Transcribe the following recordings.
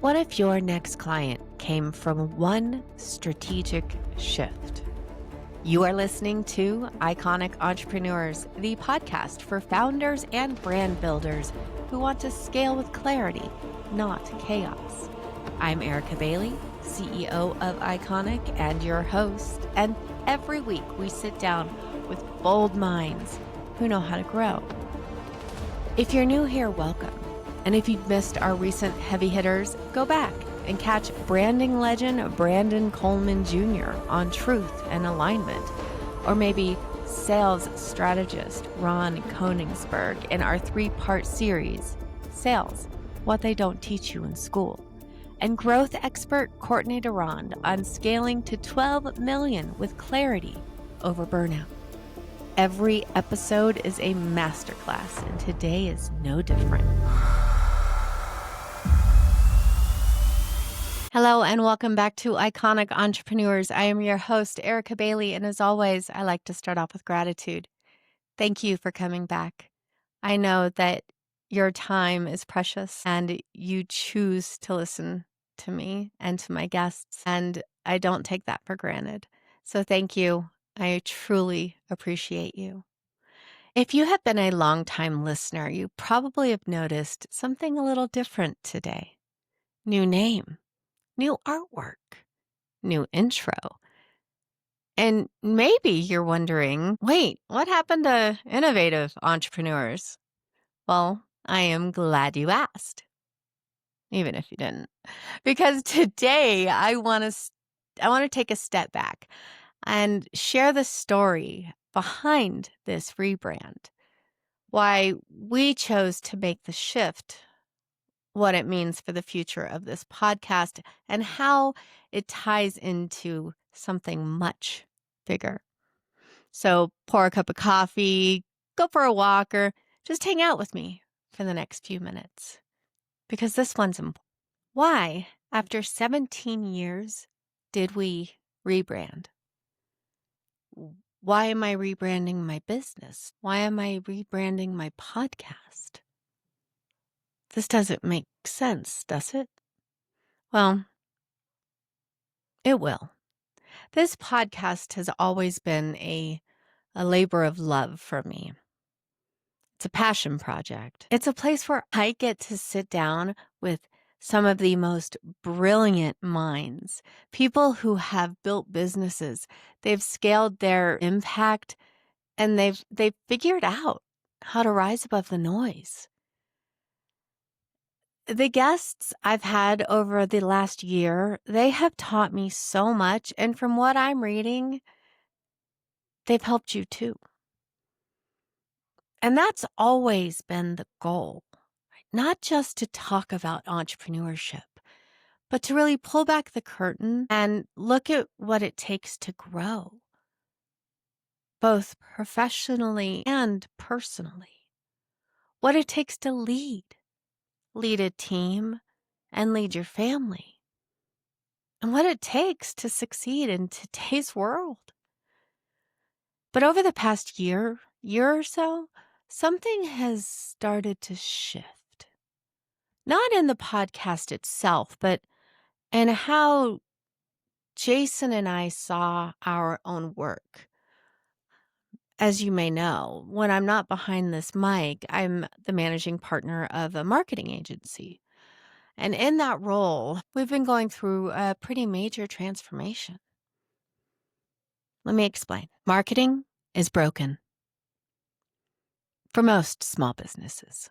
What if your next client came from one strategic shift? You are listening to IconiQ Entrepreneurs, the podcast for founders and brand builders who want to scale with clarity, not chaos. I'm Erica Bailey, CEO of IconiQ and your host, and every week we sit down with bold minds who know how to grow. If you're new here, welcome. And if you've missed our recent heavy hitters, go back and catch branding legend Brandon Coleman Jr. on truth and alignment, or maybe sales strategist Ron Koningsberg in our 3-part series, Sales, What They Don't Teach You in School, and growth expert Courtney Durand on scaling to 12 million with clarity over burnout. Every episode is a masterclass, and today is no different. Hello and welcome back to IconiQ Entrepreneurs. I am your host, Erica Bailey, and as always, I like to start off with gratitude. Thank you for coming back. I know that your time is precious and you choose to listen to me and to my guests, and I don't take that for granted. So thank you. I truly appreciate you. If you have been a long-time listener, you probably have noticed something a little different today. New name. New artwork, new intro. And maybe you're wondering, wait, what happened to innovative entrepreneurs? Well, I am glad you asked, even if you didn't, because today I want to take a step back and share the story behind this rebrand, why we chose to make the shift, what it means for the future of this podcast, and how it ties into something much bigger. So pour a cup of coffee, go for a walk, or just hang out with me for the next few minutes, because this one's important. Why, after 17 years, did we rebrand? Why am I rebranding my business? Why am I rebranding my podcast? This doesn't make sense, does it? Well, it will. This podcast has always been a labor of love for me. It's a passion project. It's a place where I get to sit down with some of the most brilliant minds, people who have built businesses. They've scaled their impact, and they've figured out how to rise above the noise. The guests I've had over the last year, they have taught me so much. And from what I'm reading, they've helped you too. And that's always been the goal, right? Not just to talk about entrepreneurship, but to really pull back the curtain and look at what it takes to grow, both professionally and personally. What it takes to lead a team, and lead your family. And what it takes to succeed in today's world. But over the past year or so, something has started to shift. Not in the podcast itself, but in how Jason and I saw our own work. As you may know, when I'm not behind this mic, I'm the managing partner of a marketing agency. And in that role, we've been going through a pretty major transformation. Let me explain. Marketing is broken for most small businesses.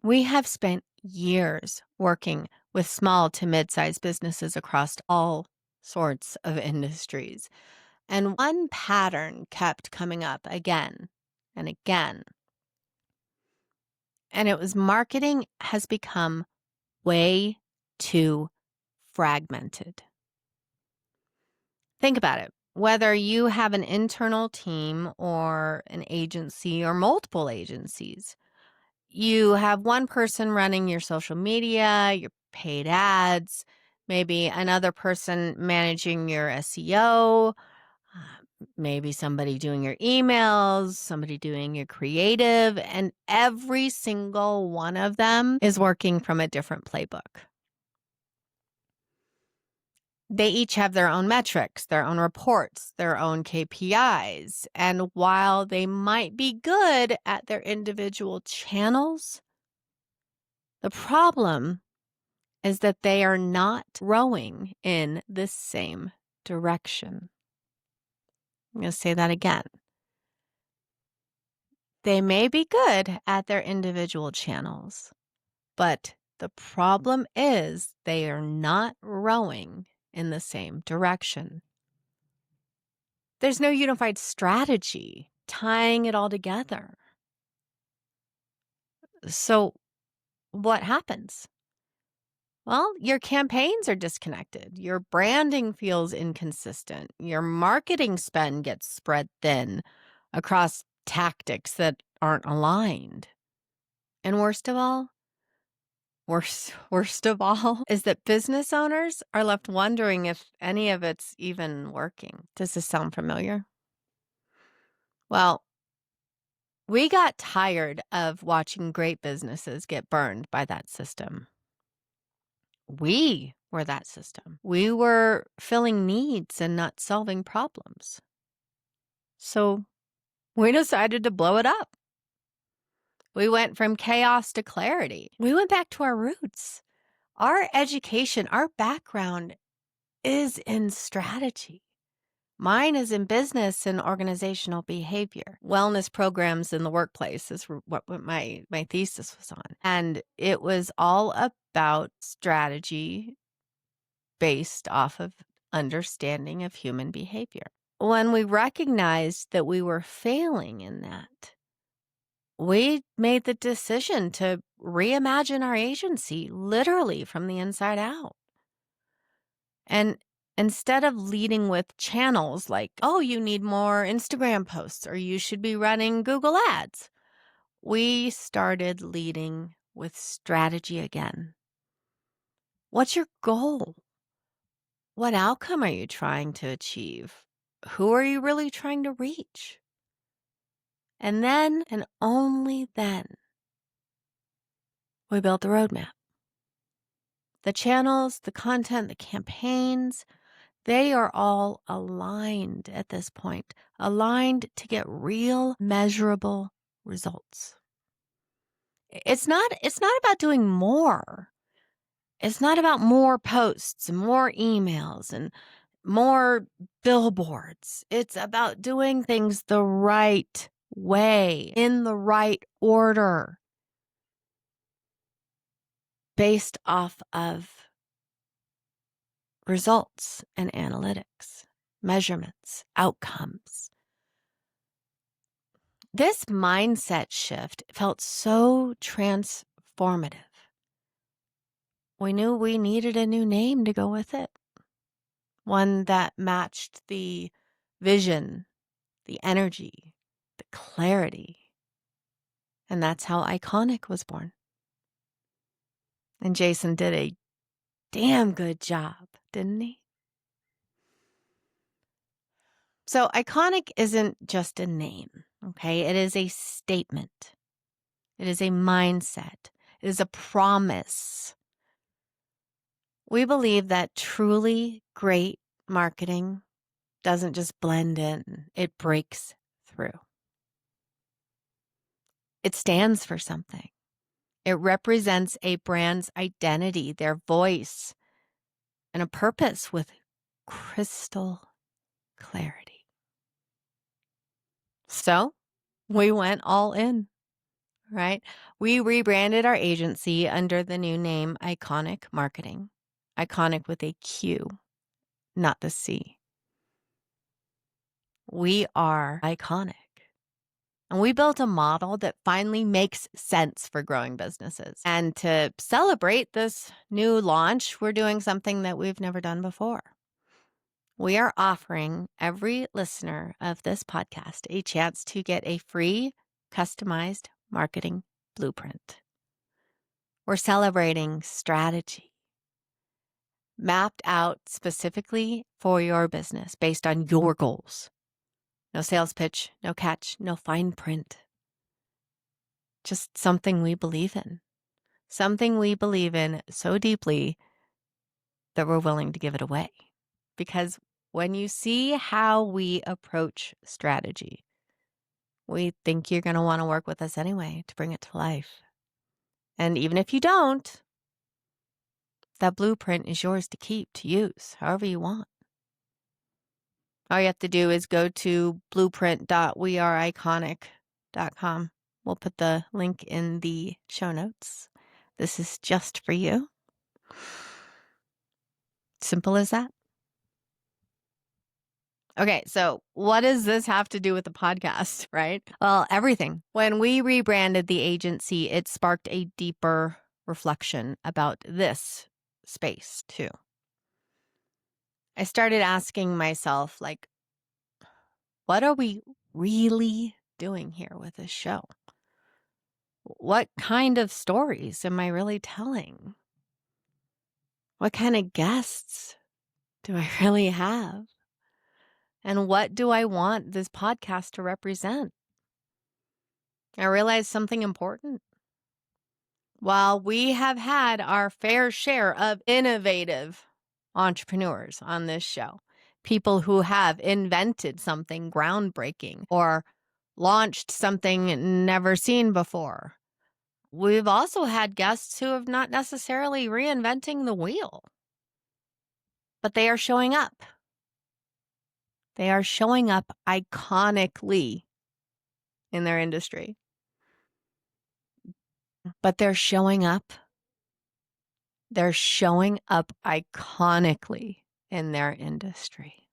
We have spent years working with small to mid-sized businesses across all sorts of industries. And one pattern kept coming up again and again. And it was marketing has become way too fragmented. Think about it. Whether you have an internal team or an agency or multiple agencies, you have one person running your social media, your paid ads, maybe another person managing your SEO, maybe somebody doing your emails, somebody doing your creative, and every single one of them is working from a different playbook. They each have their own metrics, their own reports, their own KPIs. And while they might be good at their individual channels, the problem is that they are not rowing in the same direction. I'm going to say that again. They may be good at their individual channels, but the problem is they are not rowing in the same direction. There's no unified strategy tying it all together. So what happens? Well, your campaigns are disconnected. Your branding feels inconsistent. Your marketing spend gets spread thin across tactics that aren't aligned. And worst of all is that business owners are left wondering if any of it's even working. Does this sound familiar? Well, we got tired of watching great businesses get burned by that system. We were that system. We were filling needs and not solving problems. So we decided to blow it up. We went from chaos to clarity. We went back to our roots. Our education, our background is in strategy. Mine is in business and organizational behavior. Wellness programs in the workplace is what my thesis was on. And it was all about strategy based off of understanding of human behavior. When we recognized that we were failing in that, we made the decision to reimagine our agency literally from the inside out. And instead of leading with channels like, oh, you need more Instagram posts or you should be running Google Ads, we started leading with strategy again. What's your goal? What outcome are you trying to achieve? Who are you really trying to reach? And then, and only then, we built the roadmap. The channels, the content, the campaigns, they are all aligned at this point, aligned to get real, measurable results. It's not about doing more. It's not about more posts and more emails and more billboards. It's about doing things the right way, in the right order, based off of results and analytics, measurements, outcomes. This mindset shift felt so transformative. We knew we needed a new name to go with it, one that matched the vision, the energy, the clarity. And that's how IconiQ was born. And Jason did a damn good job, didn't he? So IconiQ isn't just a name, okay? It is a statement. It is a mindset. It is a promise. We believe that truly great marketing doesn't just blend in, it breaks through. It stands for something. It represents a brand's identity, their voice, and a purpose with crystal clarity. So we went all in, right? We rebranded our agency under the new name IconiQ Marketing. IconiQ with a Q, not the C. We are iconic. And we built a model that finally makes sense for growing businesses. And to celebrate this new launch, we're doing something that we've never done before. We are offering every listener of this podcast a chance to get a free, customized marketing blueprint. We're celebrating strategy mapped out specifically for your business based on your goals. No sales pitch, no catch, no fine print. Just something we believe in. Something we believe in so deeply that we're willing to give it away. because when you see how we approach strategy, we think you're going to want to work with us anyway to bring it to life. And even if you don't, that blueprint is yours to keep, to use, however you want. All you have to do is go to blueprint.weareiconic.com. We'll put the link in the show notes. This is just for you. Simple as that. Okay, so what does this have to do with the podcast, right? Well, everything. When we rebranded the agency, it sparked a deeper reflection about this space too. I started asking myself, like, what are we really doing here with this show? What kind of stories am I really telling? What kind of guests do I really have? And what do I want this podcast to represent? I realized something important. While we have had our fair share of innovative entrepreneurs on this show, people who have invented something groundbreaking or launched something never seen before, we've also had guests who have not necessarily reinventing the wheel, but they are showing up. They are showing up iconically in their industry. But they're showing up iconically in their industry.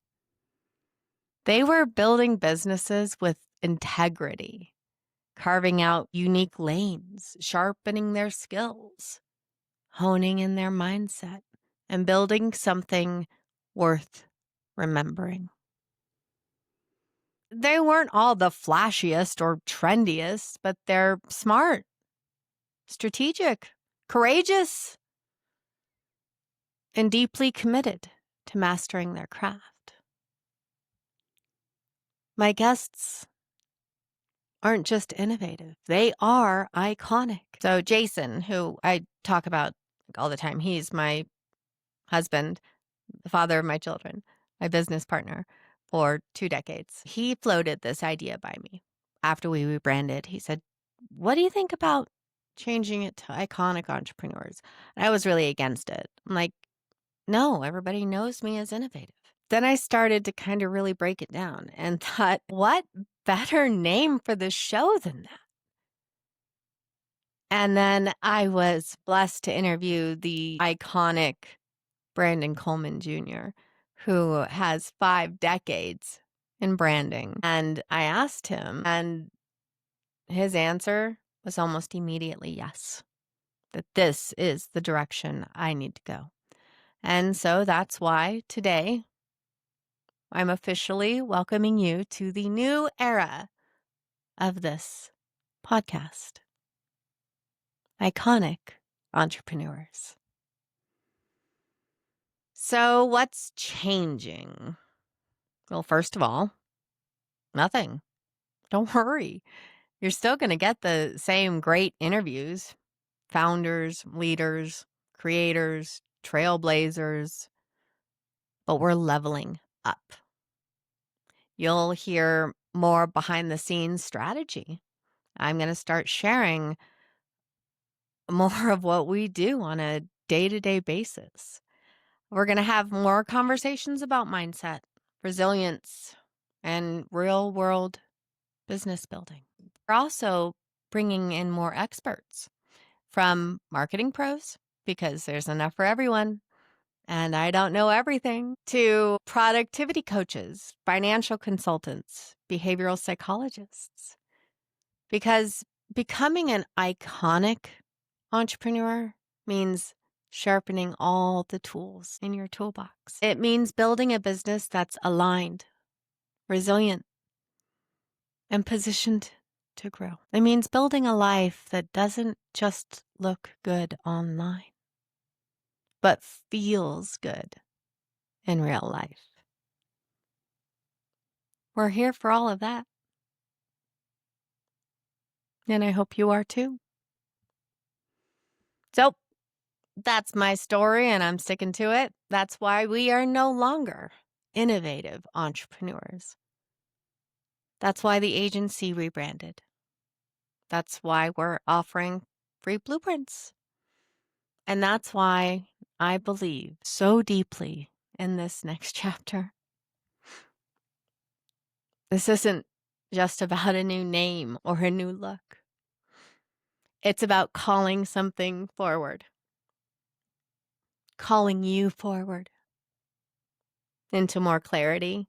They were building businesses with integrity, carving out unique lanes, sharpening their skills, honing in their mindset, and building something worth remembering. They weren't all the flashiest or trendiest, but they're smart, strategic, courageous, and deeply committed to mastering their craft. My guests aren't just innovative, they are iconic. So Jason, who I talk about all the time, he's my husband, the father of my children, my business partner for 2 decades. He floated this idea by me after we rebranded. He said, "What do you think about changing it to IconiQ Entrepreneurs?" And I was really against it. I'm like, no, everybody knows me as innovative. Then I started to kind of really break it down and thought, what better name for the show than that? And then I was blessed to interview the iconic Brandon Coleman Jr., who has 5 decades in branding. And I asked him, and his answer was almost immediately yes, that this is the direction I need to go. And so that's why today I'm officially welcoming you to the new era of this podcast, IconiQ Entrepreneurs. So what's changing? Well, first of all, nothing. Don't worry. You're still going to get the same great interviews, founders, leaders, creators, trailblazers, but we're leveling up. You'll hear more behind the scenes strategy. I'm going to start sharing more of what we do on a day-to-day basis. We're going to have more conversations about mindset, resilience, and real-world business building. We're also bringing in more experts from marketing pros, because there's enough for everyone, and I don't know everything, to productivity coaches, financial consultants, behavioral psychologists. Because becoming an iconic entrepreneur means sharpening all the tools in your toolbox. It means building a business that's aligned, resilient, and positioned to grow. It means building a life that doesn't just look good online, but feels good in real life. We're here for all of that. And I hope you are too. So That's my story, and I'm sticking to it. That's why we are no longer innovative entrepreneurs. That's why the agency rebranded. That's why we're offering free blueprints. And that's why I believe so deeply in this next chapter. This isn't just about a new name or a new look. It's about calling something forward, calling you forward into more clarity,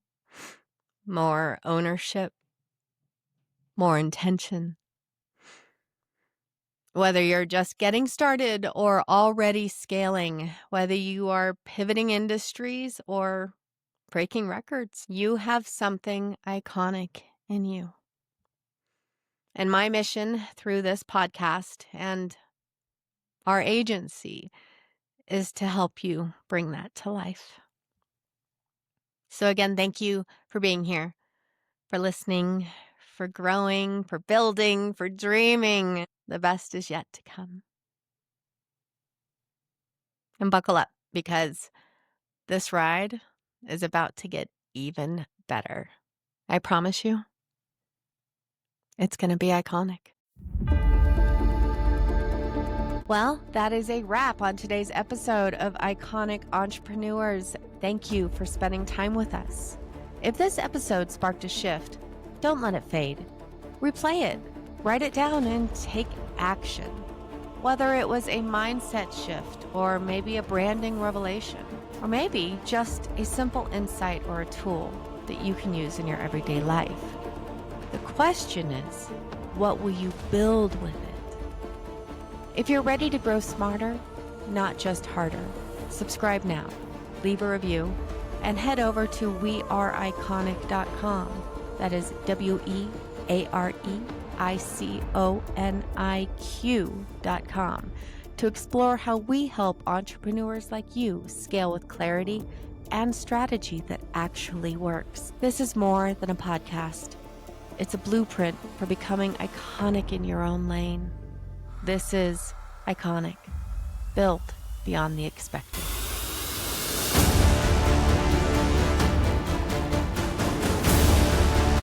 more ownership, more intention. Whether you're just getting started or already scaling, whether you are pivoting industries or breaking records, you have something iconic in you. And my mission through this podcast and our agency is to help you bring that to life. So again, thank you for being here, for listening, for growing, for building, for dreaming. The best is yet to come. And buckle up, because this ride is about to get even better. I promise you, it's going to be iconic. Well, that is a wrap on today's episode of IconiQ Entrepreneurs. Thank you for spending time with us. If this episode sparked a shift, don't let it fade. Replay it, write it down, and take action. Whether it was a mindset shift, or maybe a branding revelation, or maybe just a simple insight or a tool that you can use in your everyday life. The question is, what will you build with it? If you're ready to grow smarter, not just harder, subscribe now, leave a review, and head over to weareiconiq.com. That is weareiconiq.com to explore how we help entrepreneurs like you scale with clarity and strategy that actually works. This is more than a podcast. It's a blueprint for becoming iconic in your own lane. This is IconiQ, built beyond the expected.